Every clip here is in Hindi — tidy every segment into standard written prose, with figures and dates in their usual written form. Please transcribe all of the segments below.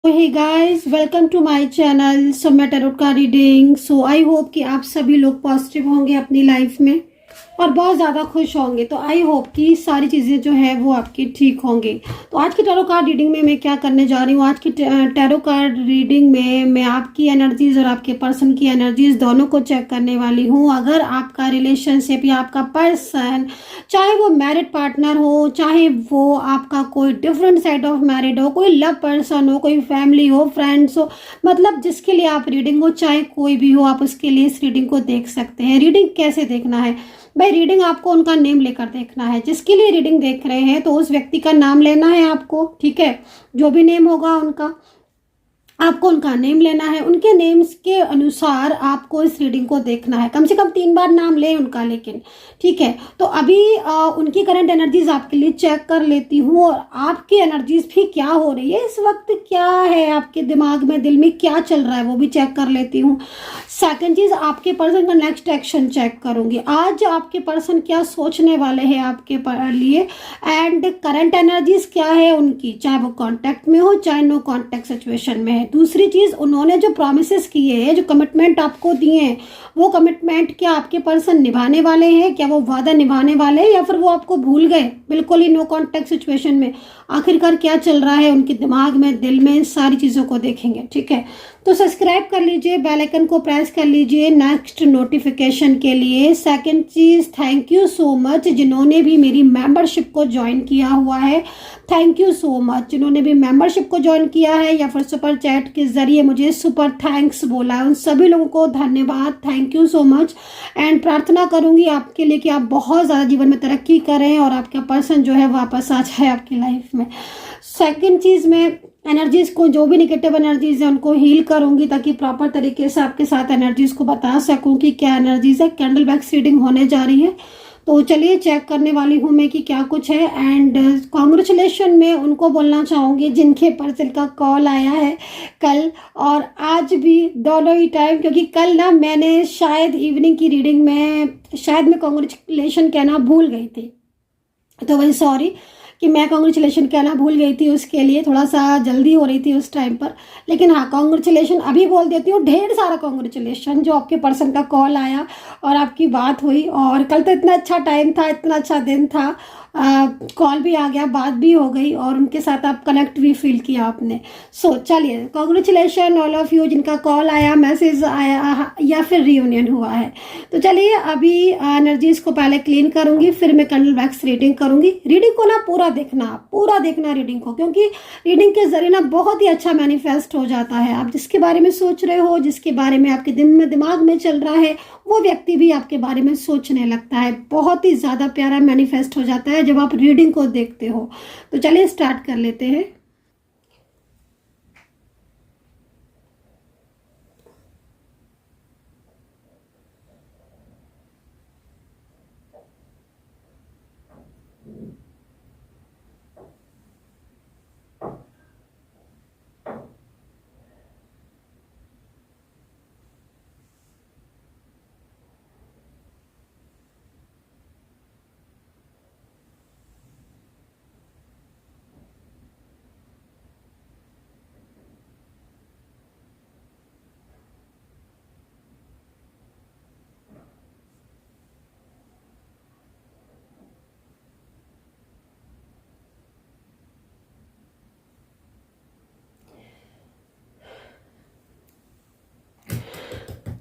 Hey guys, welcome to my channel Samay tarot का रीडिंग। सो आई होप कि आप सभी लोग पॉजिटिव होंगे अपनी लाइफ में और बहुत ज़्यादा खुश होंगे। तो आई होप कि सारी चीज़ें जो है वो आपकी ठीक होंगी। तो आज की टैरो कार्ड रीडिंग में मैं क्या करने जा रही हूँ, आज की टैरो कार्ड रीडिंग में मैं आपकी एनर्जीज और आपके पर्सन की एनर्जीज दोनों को चेक करने वाली हूँ। अगर आपका रिलेशनशिप या आपका पर्सन, चाहे वो मैरिड पार्टनर हो, चाहे वो आपका कोई डिफरेंट साइड ऑफ मैरिड हो, कोई लव पर्सन हो, कोई फैमिली हो, फ्रेंड्स हो, मतलब जिसके लिए आप रीडिंग हो, चाहे कोई भी हो, आप उसके लिए इस रीडिंग को देख सकते हैं। रीडिंग कैसे देखना है भाई? रीडिंग आपको उनका नेम लेकर देखना है। जिसके लिए रीडिंग देख रहे हैं तो उस व्यक्ति का नाम लेना है आपको, ठीक है? जो भी नेम होगा उनका, आपको उनका नेम लेना है। उनके नेम्स के अनुसार आपको इस रीडिंग को देखना है। कम से कम 3 बार नाम लें उनका, लेकिन ठीक है। तो अभी उनकी करंट एनर्जीज आपके लिए चेक कर लेती हूँ और आपकी एनर्जीज भी क्या हो रही है इस वक्त, क्या है आपके दिमाग में, दिल में क्या चल रहा है, वो भी चेक कर लेती हूँ। सेकंड चीज, आपके पर्सन का नेक्स्ट एक्शन चेक करूंगी। आज आपके पर्सन क्या सोचने वाले हैं आपके लिए, एंड करंट एनर्जीज क्या है उनकी, चाहे वो कांटेक्ट में हो चाहे नो कांटेक्ट सिचुएशन में है। दूसरी चीज, उन्होंने जो प्रॉमिसेस किए हैं, जो कमिटमेंट आपको दिए हैं, वो कमिटमेंट क्या आपके पर्सन निभाने वाले हैं? क्या वो वादा निभाने वाले हैं या फिर वो आपको भूल गए बिल्कुल ही नो कांटेक्ट सिचुएशन में? आखिरकार क्या चल रहा है उनके दिमाग में, दिल में, इन सारी चीजों को देखेंगे, ठीक है? तो सब्सक्राइब कर लीजिए, बेल आइकन को प्रेस कर लीजिए नेक्स्ट नोटिफिकेशन के लिए। सेकंड चीज, थैंक यू सो मच जिन्होंने भी मेरी मेंबरशिप को ज्वाइन किया हुआ है। थैंक यू सो मच जिन्होंने भी मेंबरशिप को ज्वाइन किया है या फिर सुपर चैट के जरिए मुझे सुपर थैंक्स बोला है, उन सभी लोगों को धन्यवाद, thank you so much. And प्रार्थना करूंगी आपके लिए कि आप बहुत ज़्यादा जीवन में तरक्की करें और आपका पर्सन जो है वापस आ जाए आपकी लाइफ में। सेकंड चीज़, मैं एनर्जीज को, जो भी निगेटिव एनर्जीज है उनको हील करूंगी ताकि प्रॉपर तरीके से आपके साथ एनर्जीज को बता सकूं कि क्या एनर्जीज है। कैंडल बैक्स रीडिंग होने जा रही है, तो चलिए चेक करने वाली हूं मैं कि क्या कुछ है। एंड कॉन्ग्रेचुलेशन मैं उनको बोलना चाहूँगी जिनके पर्सन का कॉल आया है कल और आज भी, दोनों ही टाइम, क्योंकि कल ना मैंने शायद इवनिंग की रीडिंग में शायद मैं कॉन्ग्रेचुलेशन कहना भूल गई थी, तो वही सॉरी कि मैं कॉन्ग्रेचुलेशन कहना भूल गई थी, उसके लिए थोड़ा सा जल्दी हो रही थी उस टाइम पर। लेकिन हाँ, कॉन्ग्रेचुलेशन अभी बोल देती हूँ, ढेर सारा कॉन्ग्रेचुलेशन जो आपके पर्सन का कॉल आया और आपकी बात हुई। और कल तो इतना अच्छा टाइम था, इतना अच्छा दिन था, कॉल भी आ गया, बात भी हो गई और उनके साथ आप कनेक्ट भी फील किया आपने। सो चलिए, कॉन्ग्रेचुलेशन ऑल ऑफ यू जिनका कॉल आया, मैसेज आया या फिर रियूनियन हुआ है। तो चलिए अभी एनर्जीज को पहले क्लीन करूंगी, फिर मैं कैंडल वैक्स रीडिंग करूंगी। रीडिंग को ना पूरा देखना रीडिंग को, क्योंकि रीडिंग के जरिए ना बहुत ही अच्छा मैनिफेस्ट हो जाता है। आप जिसके बारे में सोच रहे हो, जिसके बारे में आपके दिमाग में चल रहा है, वो व्यक्ति भी आपके बारे में सोचने लगता है। बहुत ही ज्यादा प्यारा मैनिफेस्ट हो जाता है जब आप रीडिंग को देखते हो। तो चलिए स्टार्ट कर लेते हैं।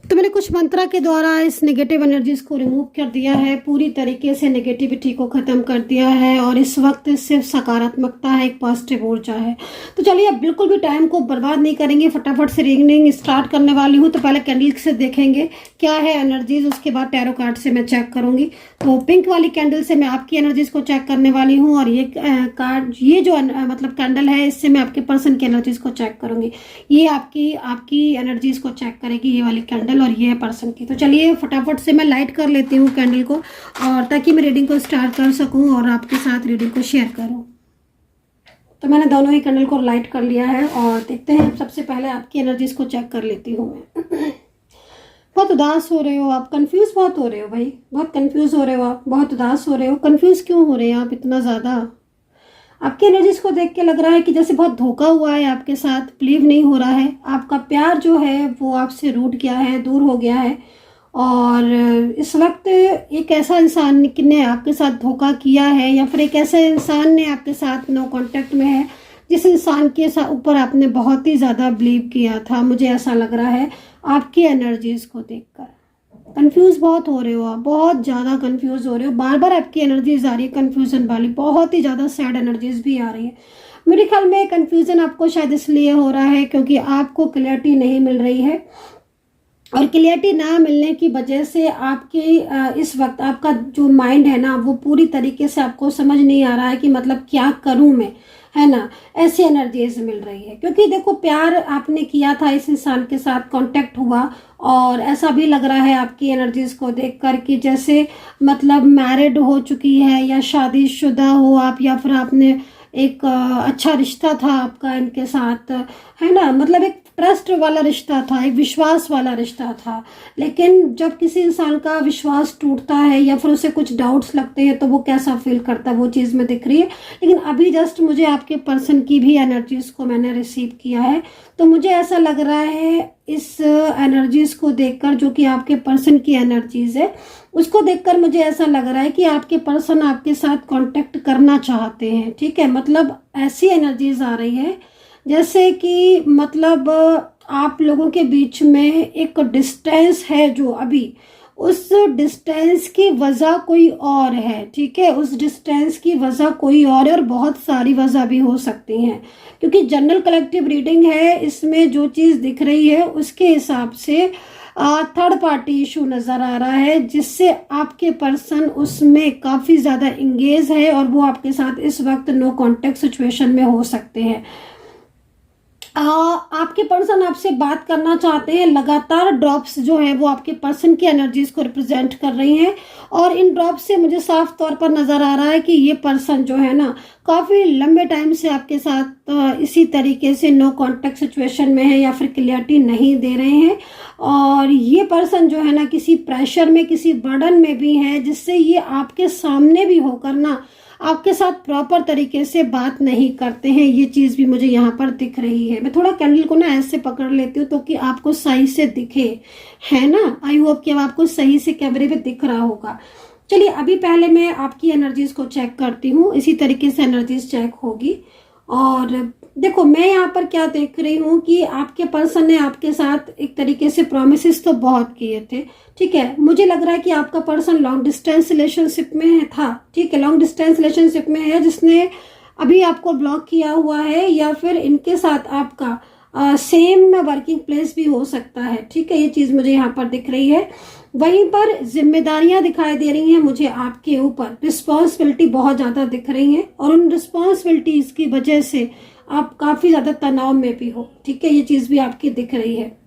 तो मैंने कुछ मंत्रा के द्वारा इस नेगेटिव एनर्जीज को रिमूव कर दिया है, पूरी तरीके से नेगेटिविटी को खत्म कर दिया है और इस वक्त सिर्फ सकारात्मकता है, एक पॉजिटिव ऊर्जा है। तो चलिए अब बिल्कुल भी टाइम को बर्बाद नहीं करेंगे, फटाफट से रीडिंग स्टार्ट करने वाली हूँ। तो पहले कैंडल से देखेंगे क्या है एनर्जीज, उसके बाद टैरो कार्ड से मैं चेक करूंगी। तो पिंक वाली कैंडल से मैं आपकी एनर्जीज को चेक करने वाली हूँ और ये कार्ड, ये जो मतलब कैंडल है, इससे मैं आपके पर्सन की एनर्जीज को चेक करूंगी। ये आपकी एनर्जीज को चेक करेगी, ये वाली कैंडल और ये है पर्सन की। तो चलिए फटाफट से मैं लाइट कर लेती हूँ कैंडल को, और ताकि मैं रीडिंग को स्टार्ट कर सकूं और आपके साथ रीडिंग को शेयर करूं। तो मैंने दोनों ही कैंडल को लाइट कर लिया है और देखते हैं। सबसे पहले आपकी एनर्जीज को चेक कर लेती हूँ मैं। बहुत उदास हो रहे हो आप, कंफ्यूज बहुत हो रहे हो भाई, बहुत कंफ्यूज हो रहे हो आप, बहुत उदास हो रहे हो। कंफ्यूज क्यों हो रहे हैं आप इतना ज़्यादा? आपकी एनर्जीज को देख के लग रहा है कि जैसे बहुत धोखा हुआ है आपके साथ, बिलीव नहीं हो रहा है, आपका प्यार जो है वो आपसे रूठ गया है, दूर हो गया है। और इस वक्त एक ऐसा इंसान ने आपके साथ धोखा किया है, या फिर एक ऐसे इंसान ने आपके साथ नो कांटेक्ट में है जिस इंसान के ऊपर आपने बहुत ही ज़्यादा बिलीव किया था। मुझे ऐसा लग रहा है आपकी एनर्जीज को देखकर। कंफ्यूज बहुत हो रहे हो आप, बहुत ज़्यादा कंफ्यूज हो रहे हो, बार बार आपकी एनर्जीज आ रही है कंफ्यूजन वाली, बहुत ही ज़्यादा सैड एनर्जीज भी आ रही है। मेरे ख्याल में कंफ्यूजन आपको शायद इसलिए हो रहा है क्योंकि आपको क्लैरिटी नहीं मिल रही है, और क्लियरिटी ना मिलने की वजह से आपके इस वक्त आपका जो माइंड है ना वो पूरी तरीके से आपको समझ नहीं आ रहा है कि मतलब क्या करूं मैं, है ना। ऐसी एनर्जीज मिल रही है क्योंकि देखो प्यार आपने किया था, इस इंसान के साथ कांटेक्ट हुआ, और ऐसा भी लग रहा है आपकी एनर्जीज को देखकर कि जैसे मतलब मैरिड हो चुकी है या शादीशुदा हो आप, या फिर आपने एक अच्छा रिश्ता था आपका इनके साथ, है ना। मतलब एक ट्रस्ट वाला रिश्ता था, एक विश्वास वाला रिश्ता था। लेकिन जब किसी इंसान का विश्वास टूटता है या फिर उसे कुछ डाउट्स लगते हैं तो वो कैसा फील करता है, वो चीज़ में दिख रही है। लेकिन अभी जस्ट मुझे आपके पर्सन की भी एनर्जीज को मैंने रिसीव किया है, तो मुझे ऐसा लग रहा है इस एनर्जीज को देखकर, जो कि आपके पर्सन की एनर्जीज है, उसको देखकर मुझे ऐसा लग रहा है कि आपके पर्सन आपके साथ कांटेक्ट करना चाहते हैं। ठीक है, मतलब ऐसी एनर्जीज आ रही है जैसे कि मतलब आप लोगों के बीच में एक डिस्टेंस है जो अभी, उस डिस्टेंस की वजह कोई और है। ठीक है, उस डिस्टेंस की वजह कोई और है, और बहुत सारी वजह भी हो सकती हैं क्योंकि जनरल कलेक्टिव रीडिंग है। इसमें जो चीज़ दिख रही है उसके हिसाब से थर्ड पार्टी इशू नज़र आ रहा है, जिससे आपके पर्सन उसमें काफ़ी ज़्यादा इंगेज है और वो आपके साथ इस वक्त नो कॉन्टेक्ट सिचुएशन में हो सकते हैं। आपके पर्सन आपसे बात करना चाहते हैं। लगातार ड्रॉप्स जो है वो आपके पर्सन की एनर्जीज को रिप्रेजेंट कर रही हैं, और इन ड्रॉप्स से मुझे साफ तौर पर नजर आ रहा है कि ये पर्सन जो है ना काफी लंबे टाइम से आपके साथ इसी तरीके से नो कांटेक्ट सिचुएशन में है, या फिर क्लियरिटी नहीं दे रहे हैं। और ये पर्सन जो है ना किसी प्रेशर में, किसी बर्डन में भी है, जिससे ये आपके सामने भी होकर ना आपके साथ प्रॉपर तरीके से बात नहीं करते हैं। ये चीज़ भी मुझे यहाँ पर दिख रही है। मैं थोड़ा कैंडल को ना ऐसे पकड़ लेती हूँ तो कि आपको सही से दिखे, है ना। आई होप कि अब आपको सही से कैमरे पे दिख रहा होगा। चलिए अभी पहले मैं आपकी एनर्जीज को चेक करती हूँ, इसी तरीके से एनर्जीज चेक होगी। और देखो मैं यहाँ पर क्या देख रही हूँ कि आपके पर्सन ने आपके साथ एक तरीके से प्रॉमिसेस तो बहुत किए थे। ठीक है, मुझे लग रहा है कि आपका पर्सन लॉन्ग डिस्टेंस रिलेशनशिप में था। ठीक है, लॉन्ग डिस्टेंस रिलेशनशिप में है, जिसने अभी आपको ब्लॉक किया हुआ है, या फिर इनके साथ आपका सेम वर्किंग प्लेस भी हो सकता है। ठीक है, ये चीज़ मुझे यहाँ पर दिख रही है। वहीं पर जिम्मेदारियां दिखाई दे रही हैं मुझे आपके ऊपर, रिस्पॉन्सिबिलिटी बहुत ज़्यादा दिख रही हैं, और उन रिस्पॉन्सिबिलिटीज़ की वजह से आप काफ़ी ज़्यादा तनाव में भी हो। ठीक है, ये चीज़ भी आपकी दिख रही है।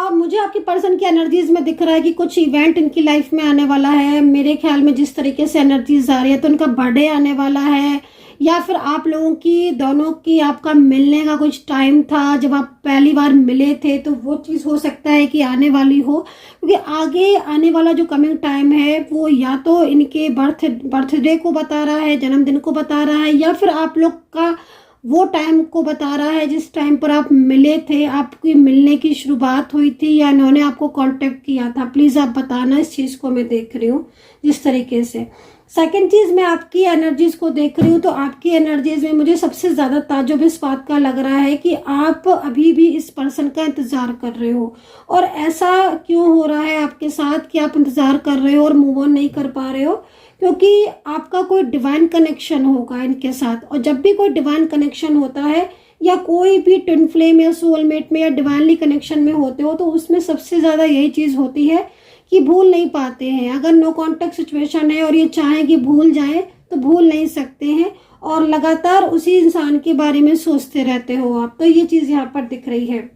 मुझे आपकी पर्सन की एनर्जीज में दिख रहा है कि कुछ इवेंट इनकी लाइफ में आने वाला है। मेरे ख्याल में जिस तरीके से एनर्जीज आ रही है तो उनका बर्थडे आने वाला है, या फिर आप लोगों की दोनों की आपका मिलने का कुछ टाइम था जब आप पहली बार मिले थे, तो वो चीज़ हो सकता है कि आने वाली हो। क्योंकि आगे आने वाला जो कमिंग टाइम है वो या तो इनके बर्थडे को बता रहा है, जन्मदिन को बता रहा है, या फिर आप लोग का वो टाइम को बता रहा है जिस टाइम पर आप मिले थे, आपकी मिलने की शुरुआत हुई थी, या इन्होंने आपको कांटेक्ट किया था। प्लीज़ आप बताना, इस चीज़ को मैं देख रही हूँ जिस तरीके से। सेकंड चीज़, मैं आपकी एनर्जीज को देख रही हूँ तो आपकी एनर्जीज में मुझे सबसे ज़्यादा ताज्जुब इस बात का लग रहा है कि आप अभी भी इस पर्सन का इंतज़ार कर रहे हो। और ऐसा क्यों हो रहा है आपके साथ कि आप इंतज़ार कर रहे हो और मूव ऑन नहीं कर पा रहे हो? क्योंकि आपका कोई डिवाइन कनेक्शन होगा इनके साथ, और जब भी कोई डिवाइन कनेक्शन होता है, या कोई भी ट्विन फ्लेम या सोलमेट में या डिवाइनली कनेक्शन में होते हो, तो उसमें सबसे ज़्यादा यही चीज़ होती है कि भूल नहीं पाते हैं। अगर नो कांटेक्ट सिचुएशन है और ये चाहें कि भूल जाएं तो भूल नहीं सकते हैं, और लगातार उसी इंसान के बारे में सोचते रहते हो आप। तो ये चीज़ यहाँ पर दिख रही है।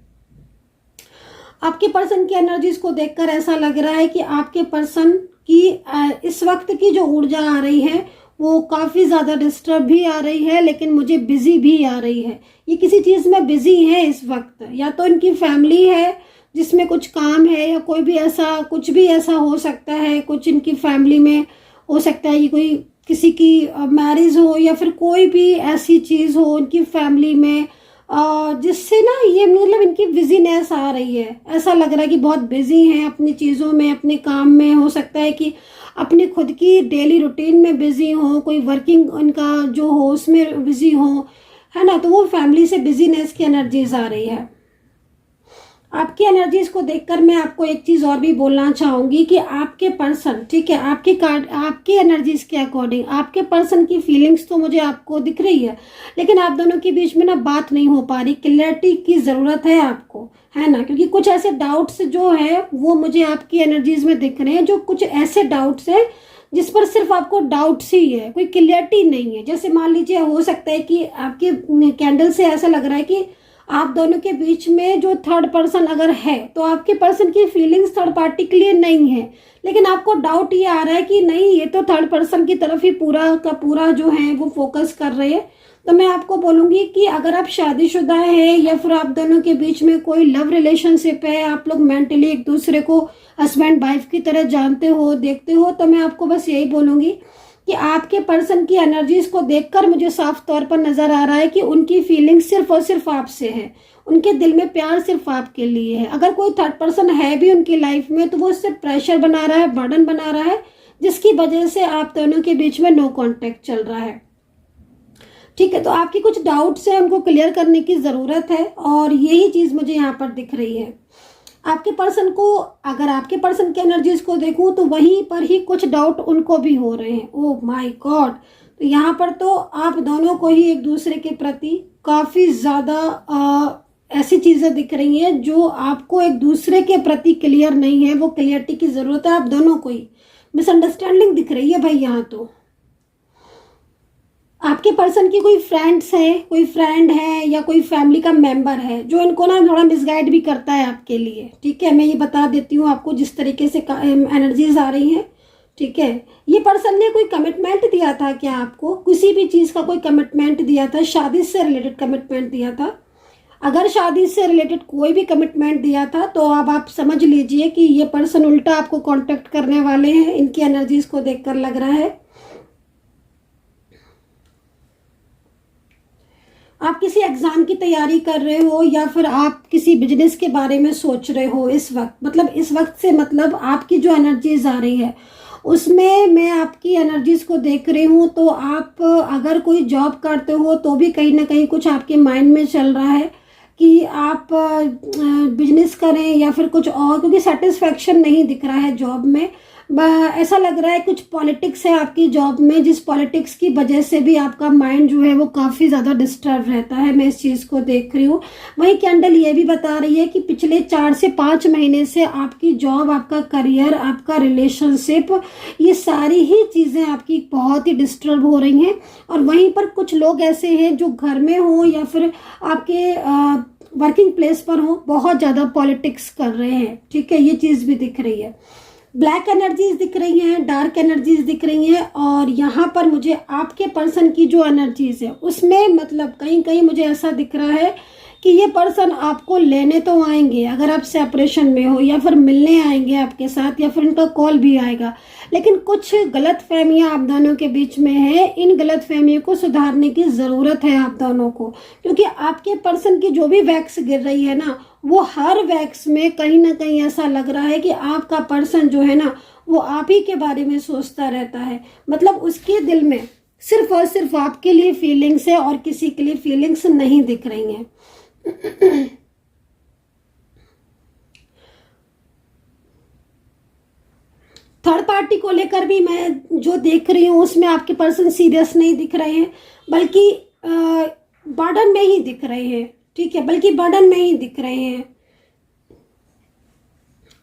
आपके पर्सन की एनर्जीज को देखकर ऐसा लग रहा है कि आपके पर्सन की इस वक्त की जो ऊर्जा आ रही है वो काफ़ी ज़्यादा डिस्टर्ब भी आ रही है, लेकिन मुझे बिजी भी आ रही है। ये किसी चीज़ में बिजी है इस वक्त, या तो इनकी फैमिली है जिसमें कुछ काम है, या कुछ भी ऐसा हो सकता है। कुछ इनकी फैमिली में हो सकता है कि कोई किसी की मैरिज हो या फिर कोई भी ऐसी चीज़ हो उनकी फैमिली में जिससे ना ये मतलब इनकी बिजीनेस आ रही है। ऐसा लग रहा है कि बहुत बिजी हैं अपनी चीज़ों में, अपने काम में। हो सकता है कि अपनी खुद की डेली रूटीन में बिजी हो, कोई वर्किंग उनका जो हो उसमें बिजी हो, है ना। तो वो फैमिली से बिजीनेस की एनर्जीज आ रही है। आपकी एनर्जीज को देखकर मैं आपको एक चीज और भी बोलना चाहूंगी कि आपके पर्सन, ठीक है, आपकी कार्ड, आपकी एनर्जीज के अकॉर्डिंग आपके पर्सन की फीलिंग्स तो मुझे आपको दिख रही है, लेकिन आप दोनों के बीच में ना बात नहीं हो पा रही। क्लैरिटी की जरूरत है आपको, है ना, क्योंकि कुछ ऐसे डाउट्स जो है वो मुझे आपकी एनर्जीज में दिख रहे हैं, जो कुछ ऐसे डाउट्स है जिस पर सिर्फ आपको डाउट्स ही है, कोई क्लियरिटी नहीं है। जैसे मान लीजिए हो सकता है कि आपके कैंडल से ऐसा लग रहा है कि आप दोनों के बीच में जो थर्ड पर्सन अगर है तो आपके पर्सन की फीलिंग्स थर्ड पार्टी के लिए नहीं है, लेकिन आपको डाउट ये आ रहा है कि नहीं, ये तो थर्ड पर्सन की तरफ ही पूरा का पूरा जो है वो फोकस कर रहे हैं। तो मैं आपको बोलूंगी कि अगर आप शादीशुदा है या फिर आप दोनों के बीच में कोई लव रिलेशनशिप है, आप लोग मेंटली एक दूसरे को हस्बैंड वाइफ की तरह जानते हो, देखते हो, तो मैं आपको बस यही बोलूंगी कि आपके पर्सन की एनर्जीज को देखकर मुझे साफ तौर पर नजर आ रहा है कि उनकी फीलिंग सिर्फ और सिर्फ आपसे है। उनके दिल में प्यार सिर्फ आपके लिए है। अगर कोई थर्ड पर्सन है भी उनकी लाइफ में तो वो सिर्फ प्रेशर बना रहा है, बर्डन बना रहा है, जिसकी वजह से आप दोनों के बीच में नो कांटेक्ट चल रहा है। ठीक है, तो आपकी कुछ डाउट्स है, उनको क्लियर करने की जरूरत है और यही चीज मुझे यहाँ पर दिख रही है। आपके पर्सन को, अगर आपके पर्सन की एनर्जीज को देखूं तो वहीं पर ही कुछ डाउट उनको भी हो रहे हैं। ओह माय गॉड, तो यहाँ पर तो आप दोनों को ही एक दूसरे के प्रति काफी ज्यादा ऐसी चीजें दिख रही हैं जो आपको एक दूसरे के प्रति क्लियर नहीं है। वो क्लियरिटी की जरूरत है, आप दोनों को ही मिसअंडरस्टैंडिंग दिख रही है भाई। यहाँ तो आपके पर्सन की कोई फ्रेंड्स है, कोई फ्रेंड है या कोई फैमिली का मेंबर है जो इनको ना थोड़ा मिसगाइड भी करता है आपके लिए। ठीक है, मैं ये बता देती हूँ आपको जिस तरीके से एनर्जीज आ रही हैं। ठीक है, ये पर्सन ने कोई कमिटमेंट दिया था क्या आपको, किसी भी चीज़ का कोई कमिटमेंट दिया था, शादी से रिलेटेड कमिटमेंट दिया था? अगर शादी से रिलेटेड कोई भी कमिटमेंट दिया था तो अब आप समझ लीजिए कि ये पर्सन उल्टा आपको कांटेक्ट करने वाले हैं। इनकी एनर्जीज को देखकर लग रहा है आप किसी एग्जाम की तैयारी कर रहे हो या फिर आप किसी बिजनेस के बारे में सोच रहे हो इस वक्त। मतलब इस वक्त से मतलब आपकी जो एनर्जीज आ रही है उसमें मैं आपकी एनर्जीज को देख रही हूँ। तो आप अगर कोई जॉब करते हो तो भी कहीं ना कहीं कुछ आपके माइंड में चल रहा है कि आप बिजनेस करें या फिर कुछ और, क्योंकि सेटिस्फेक्शन नहीं दिख रहा है जॉब में। ऐसा लग रहा है कुछ पॉलिटिक्स है आपकी जॉब में, जिस पॉलिटिक्स की वजह से भी आपका माइंड जो है वो काफ़ी ज़्यादा डिस्टर्ब रहता है। मैं इस चीज़ को देख रही हूँ। वही कैंडल ये भी बता रही है कि पिछले 4 से 5 महीने से आपकी जॉब, आपका करियर, आपका रिलेशनशिप, ये सारी ही चीज़ें आपकी बहुत ही डिस्टर्ब हो रही हैं। और वहीं पर कुछ लोग ऐसे हैं जो घर में हो या फिर आपके वर्किंग प्लेस पर हो, बहुत ज़्यादा पॉलिटिक्स कर रहे हैं। ठीक है, ये चीज़ भी दिख रही है। ब्लैक एनर्जीज दिख रही हैं, डार्क एनर्जीज दिख रही हैं। और यहाँ पर मुझे आपके पर्सन की जो एनर्जीज है उसमें मतलब कहीं कहीं मुझे ऐसा दिख रहा है कि ये पर्सन आपको लेने तो आएंगे अगर आप सेपरेशन में हो, या फिर मिलने आएंगे आपके साथ, या फिर उनका कॉल भी आएगा। लेकिन कुछ गलत फहमियाँ आप दोनों के बीच में है। इन गलत फहमियों को सुधारने की ज़रूरत है आप दोनों को, क्योंकि आपके पर्सन की जो भी वैक्स गिर रही है ना, वो हर वैक्स में कहीं ना कहीं ऐसा लग रहा है कि आपका पर्सन जो है ना वो आप ही के बारे में सोचता रहता है। मतलब उसके दिल में सिर्फ और सिर्फ आपके लिए फीलिंग्स है और किसी के लिए फीलिंग्स नहीं दिख रही हैं। थर्ड पार्टी को लेकर भी मैं जो देख रही हूँ उसमें आपके पर्सन सीरियस नहीं दिख रहे हैं, बल्कि बर्डन में ही दिख रहे हैं। ठीक है, बल्कि बर्डन में ही दिख रहे हैं।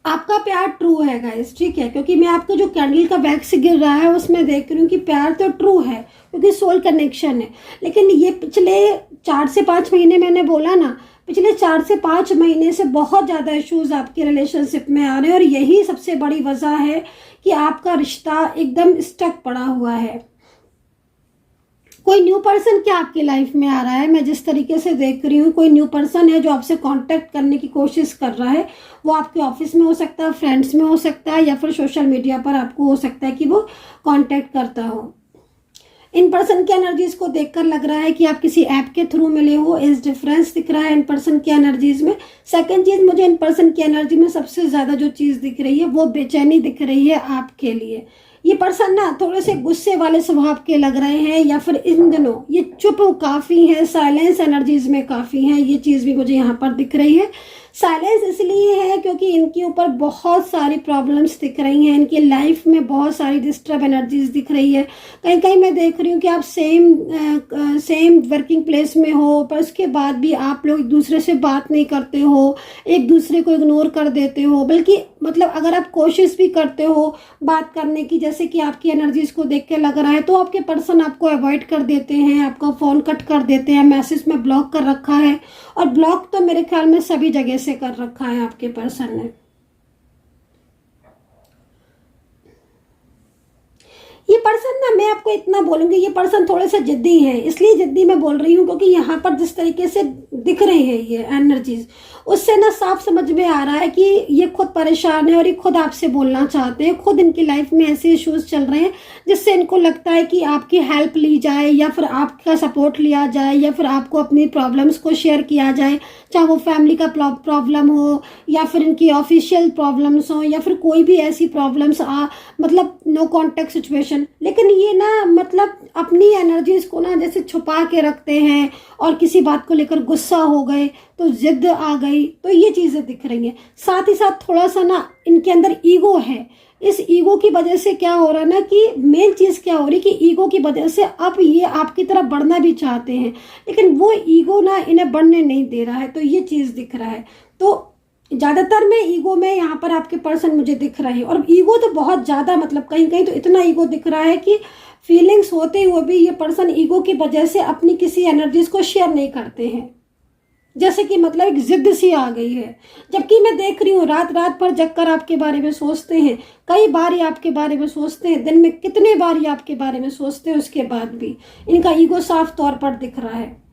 आपका प्यार ट्रू है गाइस। ठीक है, क्योंकि मैं आपको जो कैंडल का वैक्स गिर रहा है उसमें देख रही हूँ कि प्यार तो ट्रू है क्योंकि सोल कनेक्शन है। लेकिन ये पिछले 4 से 5 महीने, मैंने बोला ना, पिछले 4 से 5 महीने से बहुत ज़्यादा इश्यूज आपके रिलेशनशिप में आ रहे हैं और यही सबसे बड़ी वजह है कि आपका रिश्ता एकदम स्टक पड़ा हुआ है। कोई न्यू पर्सन क्या आपकी लाइफ में आ रहा है? मैं जिस तरीके से देख रही हूँ कोई न्यू पर्सन है जो आपसे कांटेक्ट करने की कोशिश कर रहा है। वो आपके ऑफिस में हो सकता है, फ्रेंड्स में हो सकता है, या फिर सोशल मीडिया पर आपको हो सकता है कि वो कांटेक्ट करता हो। इन पर्सन की एनर्जीज को देखकर लग रहा है कि आप किसी ऐप के थ्रू मिले हो, इस डिफरेंस दिख रहा है इन पर्सन की एनर्जीज में। सेकंड चीज, मुझे इन पर्सन की एनर्जी में सबसे ज्यादा जो चीज दिख रही है वो बेचैनी दिख रही है आपके लिए। ये पर्सन ना थोड़े से गुस्से वाले स्वभाव के लग रहे हैं, या फिर इन दिनों ये चुप काफी है, साइलेंस एनर्जीज में काफी है, ये चीज भी मुझे यहाँ पर दिख रही है। साइलेंस इसलिए है क्योंकि इनके ऊपर बहुत सारी प्रॉब्लम्स दिख रही हैं, इनकी लाइफ में बहुत सारी डिस्टर्ब एनर्जीज दिख रही है। कहीं कहीं मैं देख रही हूँ कि आप सेम वर्किंग प्लेस में हो, पर उसके बाद भी आप लोग एक दूसरे से बात नहीं करते हो, एक दूसरे को इग्नोर कर देते हो। बल्कि मतलब अगर आप कोशिश भी करते हो बात करने की, जैसे कि आपकी एनर्जीज को देख के लग रहा है, तो आपके पर्सन आपको अवॉइड कर देते हैं, आपका फ़ोन कट कर देते हैं, मैसेज में ब्लॉक कर रखा है। और ब्लॉक तो मेरे ख्याल में सभी जगह से कर रखा है आपके पर्सन ने। ये पर्सन ना, मैं आपको इतना बोलूंगी, ये पर्सन थोड़े से जिद्दी है। इसलिए जिद्दी मैं बोल रही हूँ क्योंकि यहाँ पर जिस तरीके से दिख रही है ये एनर्जीज, उससे ना साफ समझ में आ रहा है कि ये खुद परेशान है और ये खुद आपसे बोलना चाहते हैं। खुद इनकी लाइफ में ऐसे इश्यूज चल रहे हैं जिससे इनको लगता है कि आपकी हेल्प ली जाए, या फिर आपका सपोर्ट लिया जाए, या फिर आपको अपनी प्रॉब्लम्स को शेयर किया जाए, चाहे वो फैमिली का प्रॉब्लम हो, या फिर इनकी ऑफिशियल प्रॉब्लम्स हो, या फिर कोई भी ऐसी प्रॉब्लम्स मतलब नो कॉन्टेक्ट सिचुएशन। लेकिन ये ना मतलब अपनी एनर्जीज को ना जैसे छुपा के रखते हैं, और किसी बात को लेकर गुस्सा हो गए तो जिद आ गई, तो ये चीजें दिख रही हैं। साथ ही साथ थोड़ा सा ना इनके अंदर ईगो है। इस ईगो की वजह से क्या हो रहा है ना, कि मेन चीज क्या हो रही है कि ईगो की वजह से अब ये आपकी तरफ बढ़ना भी चाहते हैं, लेकिन वो ईगो ना इन्हें बढ़ने नहीं दे रहा है। तो ये चीज दिख रहा है। तो ज्यादातर में ईगो में यहाँ पर आपके पर्सन मुझे दिख रहे हैं, और ईगो तो बहुत ज्यादा, मतलब कहीं कहीं तो इतना ईगो दिख रहा है कि फीलिंग्स होते हुए भी ये पर्सन ईगो की वजह से अपनी किसी एनर्जीज को शेयर नहीं करते हैं। जैसे कि मतलब एक जिद सी आ गई है। जबकि मैं देख रही हूँ रात रात भर जगकर आपके बारे में सोचते हैं, कई बार ये आपके बारे में सोचते हैं, दिन में कितने बार ये आपके बारे में सोचते हैं, उसके बाद भी इनका ईगो साफ तौर पर दिख रहा है।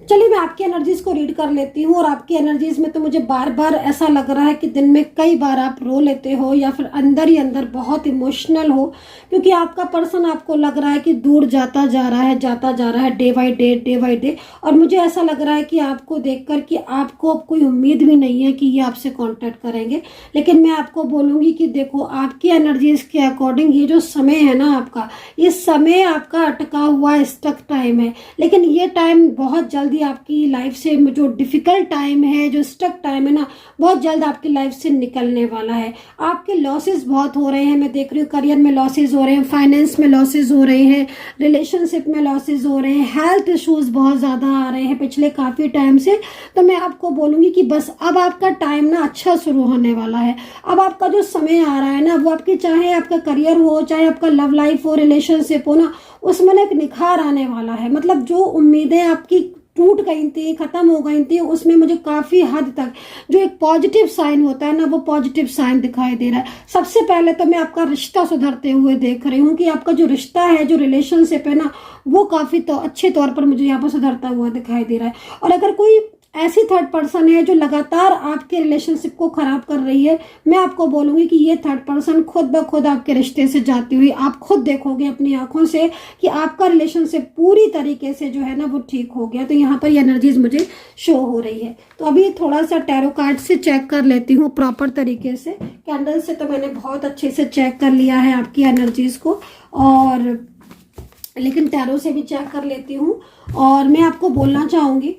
चलिए मैं आपकी एनर्जीज को रीड कर लेती हूँ। और आपकी एनर्जीज में तो मुझे बार बार ऐसा लग रहा है कि दिन में कई बार आप रो लेते हो, या फिर अंदर ही अंदर बहुत इमोशनल हो, क्योंकि आपका पर्सन आपको लग रहा है कि दूर जाता जा रहा है डे बाय डे। और मुझे ऐसा लग रहा है कि आपको देखकर कि आपको अब कोई उम्मीद भी नहीं है कि ये आपसे कांटेक्ट करेंगे। लेकिन मैं आपको बोलूँगी कि देखो, आपकी एनर्जीज के अकॉर्डिंग ये जो समय है ना आपका, ये समय आपका अटका हुआ स्टक टाइम है। लेकिन ये टाइम बहुत जल्दी आपकी लाइफ से, जो डिफिकल्ट टाइम है, जो स्टक टाइम है ना, बहुत जल्द आपकी लाइफ से निकलने वाला है। आपके लॉसेस बहुत हो रहे हैं, मैं देख रही हूँ करियर में लॉसेस हो रहे हैं, फाइनेंस में लॉसेस हो रहे हैं, रिलेशनशिप में लॉसेस हो रहे हैं, हेल्थ इश्यूज बहुत ज़्यादा आ रहे हैं पिछले काफ़ी टाइम से। तो मैं आपको बोलूँगी कि बस अब आपका टाइम ना अच्छा शुरू होने वाला है। अब आपका जो समय आ रहा है ना, वो आपकी, चाहे आपका करियर हो, चाहे आपका लव लाइफ हो, रिलेशनशिप हो ना, उसमें एक निखार आने वाला है। मतलब जो उम्मीदें आपकी टूट गई थी, खत्म हो गई थी, उसमें मुझे काफी हद तक जो एक पॉजिटिव साइन होता है ना, वो पॉजिटिव साइन दिखाई दे रहा है। सबसे पहले तो मैं आपका रिश्ता सुधरते हुए देख रही हूँ कि आपका जो रिश्ता है, जो रिलेशनशिप है ना, वो काफी तो अच्छे तौर पर मुझे यहाँ पर सुधरता हुआ दिखाई दे रहा है। और अगर कोई ऐसी थर्ड पर्सन है जो लगातार आपके रिलेशनशिप को खराब कर रही है, मैं आपको बोलूंगी कि ये थर्ड पर्सन खुद ब खुद आपके रिश्ते से जाती हुई आप खुद देखोगे अपनी आंखों से कि आपका रिलेशनशिप पूरी तरीके से जो है ना वो ठीक हो गया। तो यहाँ पर ये एनर्जीज मुझे शो हो रही है। तो अभी थोड़ा सा टैरो कार्ड से चेक कर लेती हूँ प्रॉपर तरीके से। कैंडल से तो मैंने बहुत अच्छे से चेक कर लिया है आपकी एनर्जीज को, और लेकिन टैरो से भी चेक कर लेती हूँ। और मैं आपको बोलना चाहूंगी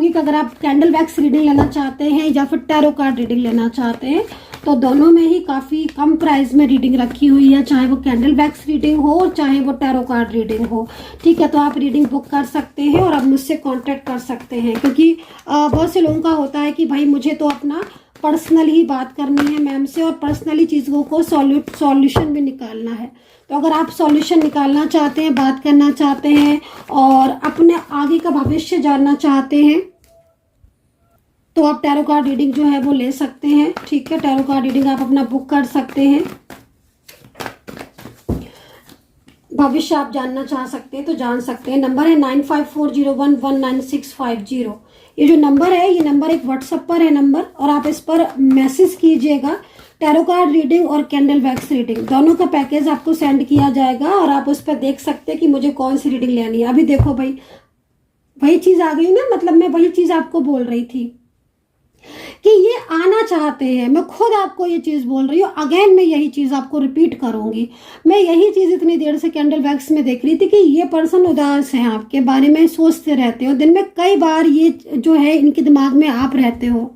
कि अगर आप कैंडल वैक्स रीडिंग लेना चाहते हैं या फिर टैरो कार्ड रीडिंग लेना चाहते हैं, तो दोनों में ही काफ़ी कम प्राइस में रीडिंग रखी हुई है, चाहे वो कैंडल वैक्स रीडिंग हो, चाहे वो टैरो कार्ड रीडिंग हो। ठीक है, तो आप रीडिंग बुक कर सकते हैं और आप मुझसे कांटेक्ट कर सकते हैं। क्योंकि बहुत से लोगों का होता है कि भाई मुझे तो अपना पर्सनल ही बात करनी है मैम से, और पर्सनली चीज़ों को सॉल्यूशन भी निकालना है। तो अगर आप सॉल्यूशन निकालना चाहते हैं, बात करना चाहते हैं और अपने आगे का भविष्य जानना चाहते हैं, तो आप टैरो कार्ड रीडिंग जो है वो ले सकते हैं। ठीक है, टैरो कार्ड रीडिंग आप अपना बुक कर सकते हैं। भविष्य आप जानना चाह सकते हैं तो जान सकते हैं। नंबर है 9540119650। ये जो नंबर है, ये नंबर एक व्हाट्सएप पर है नंबर, और आप इस पर मैसेज कीजिएगा टैरो कार्ड रीडिंग और कैंडल वैक्स रीडिंग दोनों का पैकेज आपको सेंड किया जाएगा और आप उस पर देख सकते हैं कि मुझे कौन सी रीडिंग लेनी है। अभी देखो भाई, वही चीज़ आ गई ना, मतलब मैं वही चीज़ आपको बोल रही थी कि ये आना चाहते हैं। मैं खुद आपको ये चीज़ बोल रही हूँ, अगेन मैं यही चीज़ आपको रिपीट करूँगी। मैं यही चीज़ इतनी देर से कैंडल वैक्स में देख रही थी कि ये पर्सन उदास है, आपके बारे में सोचते रहते हो दिन में कई बार, ये जो है इनके दिमाग में आप रहते हो,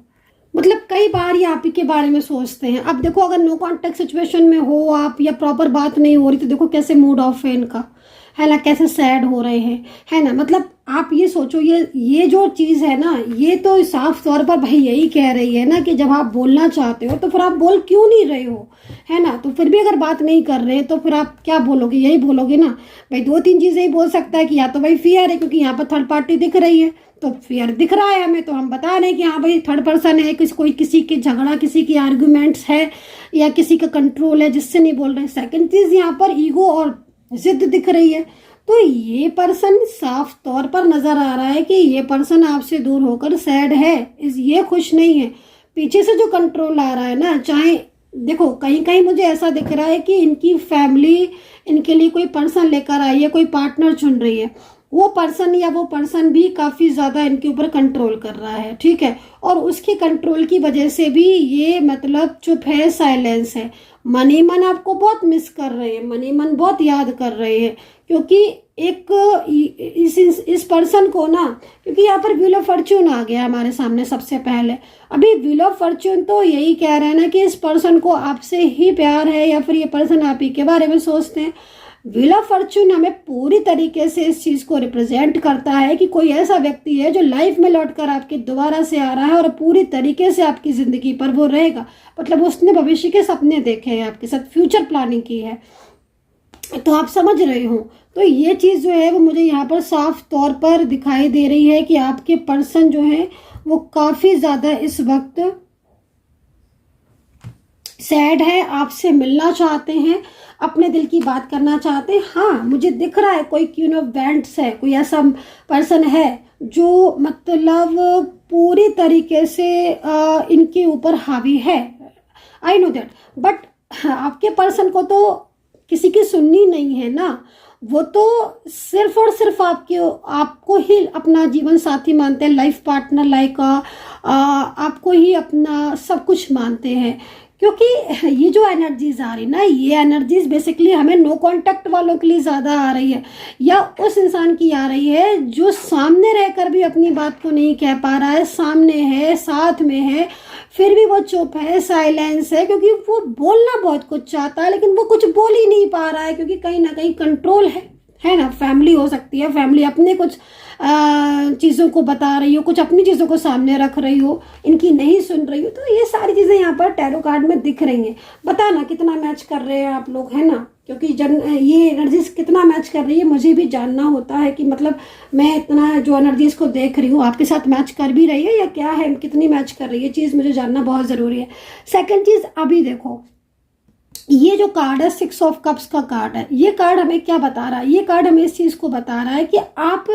मतलब कई बार ये आप ही के बारे में सोचते हैं। अब देखो, अगर नो कॉन्टेक्ट सिचुएशन में हो आप या प्रॉपर बात नहीं हो रही तो देखो कैसे मूड ऑफ है इनका, है ना, कैसे सैड हो रहे हैं, है ना। मतलब आप ये सोचो, ये जो चीज़ है ना, ये तो साफ तौर पर भाई यही कह रही है ना कि जब आप बोलना चाहते हो तो फिर आप बोल क्यों नहीं रहे हो, है ना। तो फिर भी अगर बात नहीं कर रहे तो फिर आप क्या बोलोगे, यही बोलोगे ना भाई। दो तीन चीज़ें ही बोल सकता है कि या तो भाई फियर है, क्योंकि यहाँ पर थर्ड पार्टी दिख रही है, तो फियर दिख रहा है हमें, तो हम बता रहे हैं कि हाँ भाई थर्ड पर्सन है, कोई किसी की झगड़ा, किसी की आर्ग्यूमेंट्स है या किसी का कंट्रोल है जिससे नहीं बोल रहे। सेकंड चीज़, यहाँ पर ईगो और जिद दिख रही है। तो ये पर्सन साफ तौर पर नजर आ रहा है कि ये पर्सन आपसे दूर होकर सैड है, ये खुश नहीं है। पीछे से जो कंट्रोल आ रहा है ना, चाहे देखो कहीं कहीं मुझे ऐसा दिख रहा है कि इनकी फैमिली इनके लिए कोई पर्सन लेकर आई है, कोई पार्टनर चुन रही है, वो पर्सन या वो पर्सन भी काफ़ी ज़्यादा इनके ऊपर कंट्रोल कर रहा है, ठीक है। और उसके कंट्रोल की वजह से भी ये मतलब चुप है, साइलेंस है। मनी मन आपको बहुत मिस कर रहे हैं, मनी मन बहुत याद कर रहे हैं, क्योंकि एक इस पर्सन को ना, क्योंकि यहाँ पर व्हील ऑफ फॉर्च्यून आ गया हमारे सामने सबसे पहले। अभी व्हील ऑफ फॉर्च्यून तो यही कह रहे हैं ना कि इस पर्सन को आपसे ही प्यार है या फिर ये पर्सन आप ही के बारे में सोचते हैं। व्हील ऑफ फॉर्च्यून हमें पूरी तरीके से इस चीज़ को रिप्रेजेंट करता है कि कोई ऐसा व्यक्ति है जो लाइफ में लौटकर आपके दोबारा से आ रहा है और पूरी तरीके से आपकी ज़िंदगी पर वो रहेगा। मतलब उसने भविष्य के सपने देखे हैं, आपके साथ फ्यूचर प्लानिंग की है, तो आप समझ रहे हो। तो ये चीज़ जो है वो मुझे यहाँ पर साफ तौर पर दिखाई दे रही है कि आपके पर्सन जो है वो काफ़ी ज़्यादा इस वक्त सैड है, आपसे मिलना चाहते हैं, अपने दिल की बात करना चाहते हैं। हाँ, मुझे दिख रहा है कोई क्वीन ऑफ वैंड्स है, कोई ऐसा पर्सन है जो मतलब पूरी तरीके से इनके ऊपर हावी है। आई नो दैट, बट आपके पर्सन को तो किसी की सुननी नहीं है ना, वो तो सिर्फ और सिर्फ आपको ही अपना जीवन साथी मानते हैं, लाइफ पार्टनर, लाइक आपको ही अपना सब कुछ मानते हैं। क्योंकि ये जो एनर्जीज आ रही ना, ये एनर्जीज बेसिकली हमें नो कांटेक्ट वालों के लिए ज़्यादा आ रही है, या उस इंसान की आ रही है जो सामने रहकर भी अपनी बात को नहीं कह पा रहा है, सामने है, साथ में है, फिर भी वो चुप है, साइलेंस है, क्योंकि वो बोलना बहुत कुछ चाहता है लेकिन वो कुछ बोल ही नहीं पा रहा है, क्योंकि कहीं ना कहीं कंट्रोल है ना। फैमिली हो सकती है, फैमिली अपने कुछ चीज़ों को बता रही हो, कुछ अपनी चीज़ों को सामने रख रही हो, इनकी नहीं सुन रही हो। तो ये सारी चीज़ें यहाँ पर टैरो कार्ड में दिख रही हैं। बताना कितना मैच कर रहे हैं आप लोग, है ना, क्योंकि ये एनर्जीज कितना मैच कर रही है मुझे भी जानना होता है कि मतलब मैं इतना जो एनर्जीज को देख रही हूँ आपके साथ मैच कर भी रही है या क्या है, कितनी मैच कर रही है, चीज़ मुझे जानना बहुत ज़रूरी है। सेकेंड चीज़, अभी देखो ये जो कार्ड है 6 ऑफ कप्स का कार्ड है, ये कार्ड हमें क्या बता रहा है, ये कार्ड हमें इस चीज़ को बता रहा है कि आप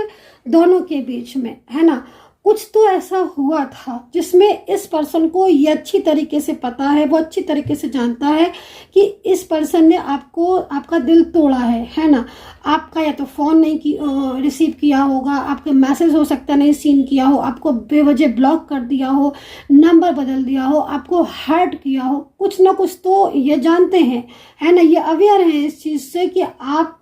दोनों के बीच में, है ना, कुछ तो ऐसा हुआ था जिसमें इस पर्सन को ये अच्छी तरीके से पता है, वो अच्छी तरीके से जानता है कि इस पर्सन ने आपका दिल तोड़ा है ना। आपका या तो फ़ोन नहीं रिसीव किया होगा, आपके मैसेज हो सकता है नहीं सीन किया हो, आपको बेवजह ब्लॉक कर दिया हो, नंबर बदल दिया हो, आपको हर्ट किया हो, कुछ ना कुछ तो ये जानते हैं, है ना, ये अवेयर हैं इस चीज़ से कि आप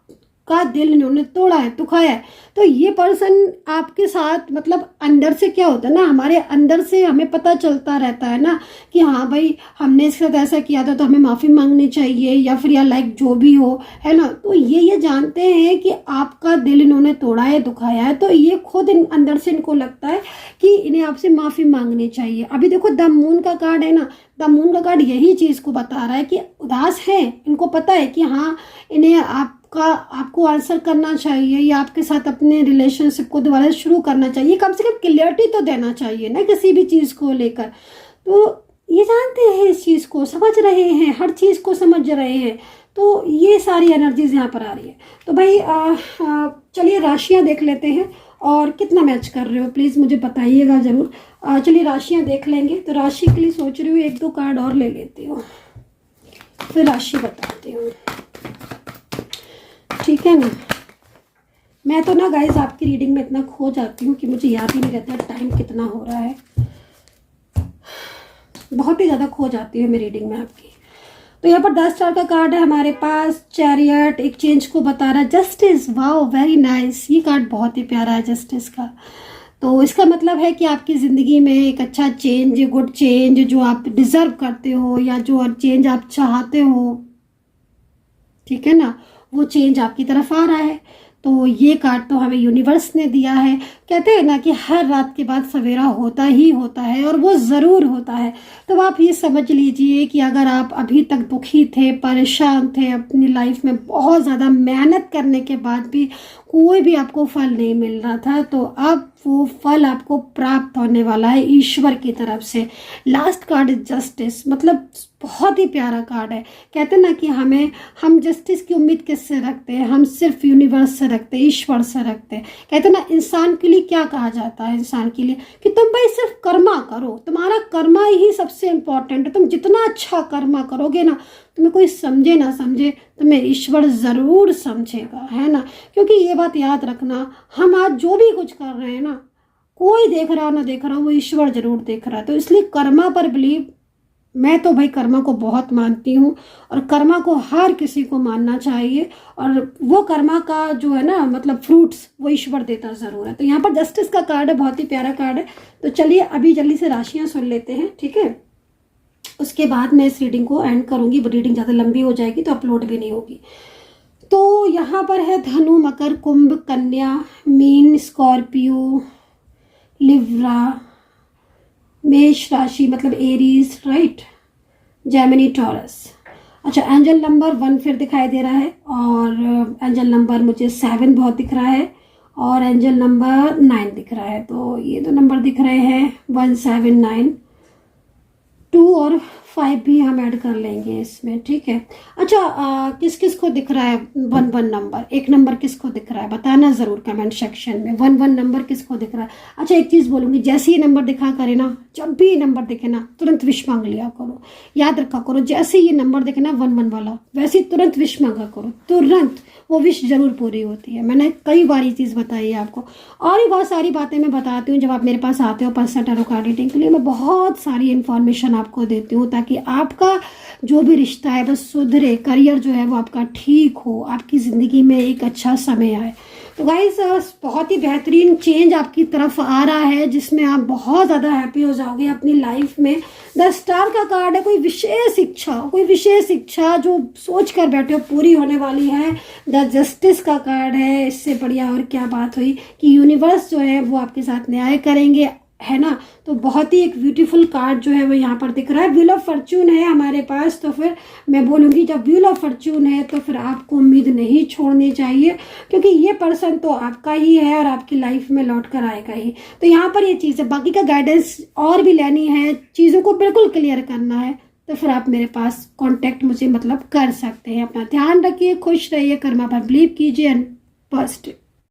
का दिल इन्होंने तोड़ा है, दुखाया है। तो ये पर्सन आपके साथ मतलब अंदर से क्या होता है ना, हमारे अंदर से हमें पता चलता रहता है ना कि हाँ भाई हमने इसके साथ ऐसा किया था तो हमें माफ़ी मांगनी चाहिए, या फिर या लाइक जो भी हो, है ना। तो ये जानते हैं कि आपका दिल इन्होंने तोड़ा है, दुखाया है, तो ये खुद अंदर से इनको लगता है कि इन्हें आपसे माफ़ी मांगनी चाहिए। अभी देखो द मून का कार्ड है ना, द मून का कार्ड यही चीज़ को बता रहा है कि उदास है, इनको पता है कि हाँ इन्हें आपको आंसर करना चाहिए या आपके साथ अपने रिलेशनशिप को दोबारा शुरू करना चाहिए, कम से कम क्लियरिटी तो देना चाहिए ना किसी भी चीज़ को लेकर। तो ये जानते हैं, इस चीज़ को समझ रहे हैं, हर चीज़ को समझ रहे हैं। तो ये सारी एनर्जीज यहाँ पर आ रही है। तो भाई चलिए राशियाँ देख लेते हैं और कितना मैच कर रहे हो प्लीज़ मुझे बताइएगा ज़रूर। चलिए राशियाँ देख लेंगे। तो राशि के लिए सोच रही हूँ 1-2 कार्ड और ले लेती हूँ। फिर राशि बताती हूँ, ठीक है ना। मैं तो ना गाइस आपकी रीडिंग में इतना खो जाती हूँ कि मुझे याद ही नहीं रहता टाइम कितना हो रहा है, बहुत ही ज़्यादा खो जाती है मैं रीडिंग में आपकी। तो यहाँ पर 10 स्टार का कार्ड है हमारे पास, चैरियट एक चेंज को बता रहा है, जस्टिस, वाओ वेरी नाइस, ये कार्ड बहुत ही प्यारा है जस्टिस का। तो इसका मतलब है कि आपकी ज़िंदगी में एक अच्छा चेंज, गुड चेंज जो आप डिज़र्व करते हो या जो चेंज आप चाहते हो, ठीक है ना, वो चेंज आपकी तरफ आ रहा है। तो ये कार्ड तो हमें यूनिवर्स ने दिया है। कहते हैं ना कि हर रात के बाद सवेरा होता ही होता है और वो ज़रूर होता है। तो आप ये समझ लीजिए कि अगर आप अभी तक दुखी थे, परेशान थे, अपनी लाइफ में बहुत ज़्यादा मेहनत करने के बाद भी कोई भी आपको फल नहीं मिल रहा था, तो अब वो फल आपको प्राप्त होने वाला है ईश्वर की तरफ से। लास्ट कार्ड इज जस्टिस, मतलब बहुत ही प्यारा कार्ड है। कहते हैं ना कि हम जस्टिस की उम्मीद किससे रखते हैं, हम सिर्फ यूनिवर्स से रखते हैं, ईश्वर से रखते हैं। कहते हैं ना इंसान के लिए क्या कहा जाता है, इंसान के लिए कि तुम भाई सिर्फ कर्मा करो, तुम्हारा कर्मा ही सबसे इम्पोर्टेंट है। तुम जितना अच्छा कर्मा करोगे ना, तुम्हें कोई समझे ना समझे, तुम्हें ईश्वर ज़रूर समझेगा, है ना। क्योंकि ये बात याद रखना, हम आज जो भी कुछ कर रहे हैं ना, कोई देख रहा हो ना देख रहा हो, वो ईश्वर ज़रूर देख रहा है। तो इसलिए कर्मा पर बिलीव, मैं तो भाई कर्मा को बहुत मानती हूँ और कर्मा को हर किसी को मानना चाहिए, और वो कर्मा का जो है ना मतलब फ्रूट्स वो ईश्वर देता ज़रूर है। तो यहाँ पर जस्टिस का कार्ड है, बहुत ही प्यारा कार्ड है। तो चलिए अभी जल्दी से राशियाँ सुन लेते हैं, ठीक है। उसके बाद मैं इस रीडिंग को एंड करूँगी, रीडिंग ज़्यादा लंबी हो जाएगी तो अपलोड भी नहीं होगी। तो यहाँ पर है धनु, मकर, कुंभ, कन्या, मीन, स्कॉर्पियो, लिब्रा, मेष राशि मतलब एरीज, राइट, जेमिनी, टॉरस। अच्छा, एंजल नंबर 1 फिर दिखाई दे रहा है, और एंजल नंबर मुझे 7 बहुत दिख रहा है, और एंजल नंबर 9 दिख रहा है। तो ये दो नंबर दिख रहे हैं 1, 7, 9, 2 और 5 भी हम ऐड कर लेंगे इसमें, ठीक है। अच्छा, किस किस को दिख रहा है 1, 1 नंबर, एक नंबर किसको दिख रहा है बताना ज़रूर कमेंट सेक्शन में, 1, 1 नंबर किसको दिख रहा है। अच्छा, एक चीज़ बोलूँगी, जैसे ये नंबर दिखा करे ना, जब भी ये नंबर दिखे ना तुरंत विश मांग लिया करो, याद रखा करो। जैसे ये नंबर दिखे ना 1, 1 वाला, वैसे तुरंत विश मांगा करो, तुरंत वो विश जरूर पूरी होती है। मैंने कई बार ये चीज़ बताई है आपको, और भी बहुत सारी बातें मैं बताती हूँ। जब आप मेरे पास आते हो पर्सनल टैरो कार्ड रीडिंग के लिए, मैं बहुत सारी इन्फॉर्मेशन आपको देती हूँ ताकि आपका जो भी रिश्ता है बस सुधरे, करियर जो है वो आपका ठीक हो, आपकी ज़िंदगी में एक अच्छा समय आए। तो गाइस बहुत ही बेहतरीन चेंज आपकी तरफ आ रहा है, जिसमें आप बहुत ज़्यादा हैप्पी हो जाओगे अपनी लाइफ में। 10 स्टार का कार्ड है, कोई विशेष इच्छा जो सोच कर बैठे हो पूरी होने वाली है। द जस्टिस का कार्ड है, इससे बढ़िया और क्या बात हुई कि यूनिवर्स जो है वो आपके साथ न्याय करेंगे, है ना। तो बहुत ही एक ब्यूटीफुल कार्ड जो है वो यहाँ पर दिख रहा है। व्हील ऑफ फॉर्च्यून है हमारे पास, तो फिर मैं बोलूँगी जब व्हील ऑफ फॉर्च्यून है तो फिर आपको उम्मीद नहीं छोड़नी चाहिए, क्योंकि ये पर्सन तो आपका ही है और आपकी लाइफ में लौट कर आएगा ही। तो यहाँ पर ये चीज़ है, बाकी का गाइडेंस और भी लेनी है, चीज़ों को बिल्कुल क्लियर करना है, तो फिर आप मेरे पास कांटेक्ट मुझे मतलब कर सकते हैं। अपना ध्यान रखिए, खुश रहिए, कर्मा पर बिलीव कीजिए एंड पॉजिटिव।